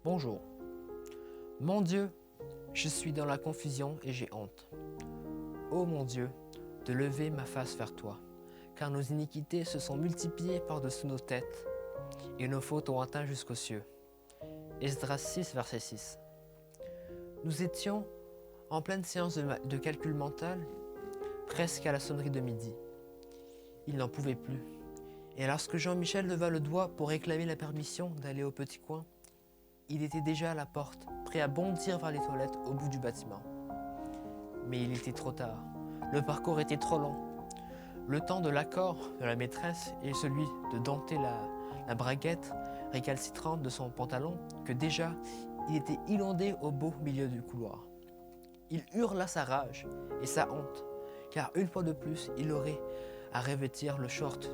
Bonjour. Mon Dieu, je suis dans la confusion et j'ai honte. Ô mon Dieu, de lever ma face vers toi, car nos iniquités se sont multipliées par-dessus nos têtes, et nos fautes ont atteint jusqu'aux cieux. Esdras 6, verset 6. Nous étions en pleine séance de calcul mental, presque à la sonnerie de midi. Il n'en pouvait plus. Et lorsque Jean-Michel leva le doigt pour réclamer la permission d'aller au petit coin, il était déjà à la porte, prêt à bondir vers les toilettes au bout du bâtiment. Mais il était trop tard. Le parcours était trop long. Le temps de l'accord de la maîtresse et celui de dompter la braguette récalcitrante de son pantalon, que déjà il était inondé au beau milieu du couloir. Il hurla sa rage et sa honte, car une fois de plus, il aurait à revêtir le short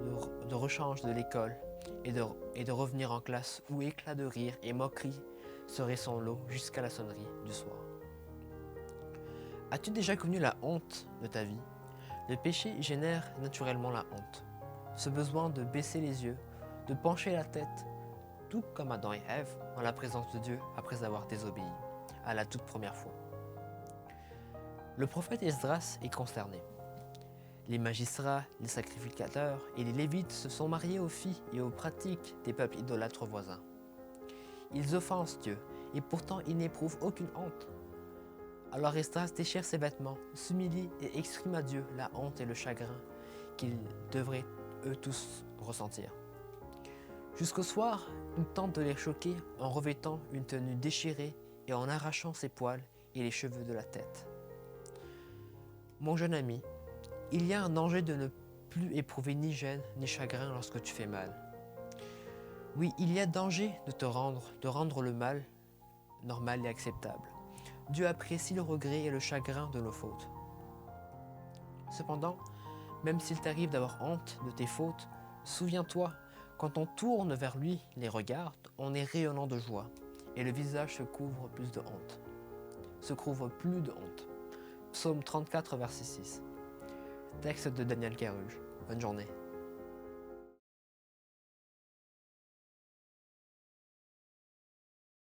de rechange de l'école et de revenir en classe où éclat de rire et moquerie serait son lot jusqu'à la sonnerie du soir. As-tu déjà connu la honte de ta vie? Le péché génère naturellement la honte, ce besoin de baisser les yeux, de pencher la tête, tout comme Adam et Ève en la présence de Dieu après avoir désobéi à la toute première fois. Le prophète Esdras est consterné. Les magistrats, les sacrificateurs et les lévites se sont mariés aux filles et aux pratiques des peuples idolâtres voisins. Ils offensent Dieu et pourtant ils n'éprouvent aucune honte. Alors Esdras déchire ses vêtements, s'humilie et exprime à Dieu la honte et le chagrin qu'ils devraient eux tous ressentir. Jusqu'au soir, il tente de les choquer en revêtant une tenue déchirée et en arrachant ses poils et les cheveux de la tête. Mon jeune ami, il y a un danger de ne plus éprouver ni gêne ni chagrin lorsque tu fais mal. Oui, il y a danger de rendre le mal normal et acceptable. Dieu apprécie le regret et le chagrin de nos fautes. Cependant, même s'il t'arrive d'avoir honte de tes fautes, souviens-toi, quand on tourne vers lui les regards, on est rayonnant de joie et le visage se couvre plus de honte. Psaume 34, verset 6. Texte de Daniel Caruge. Bonne journée.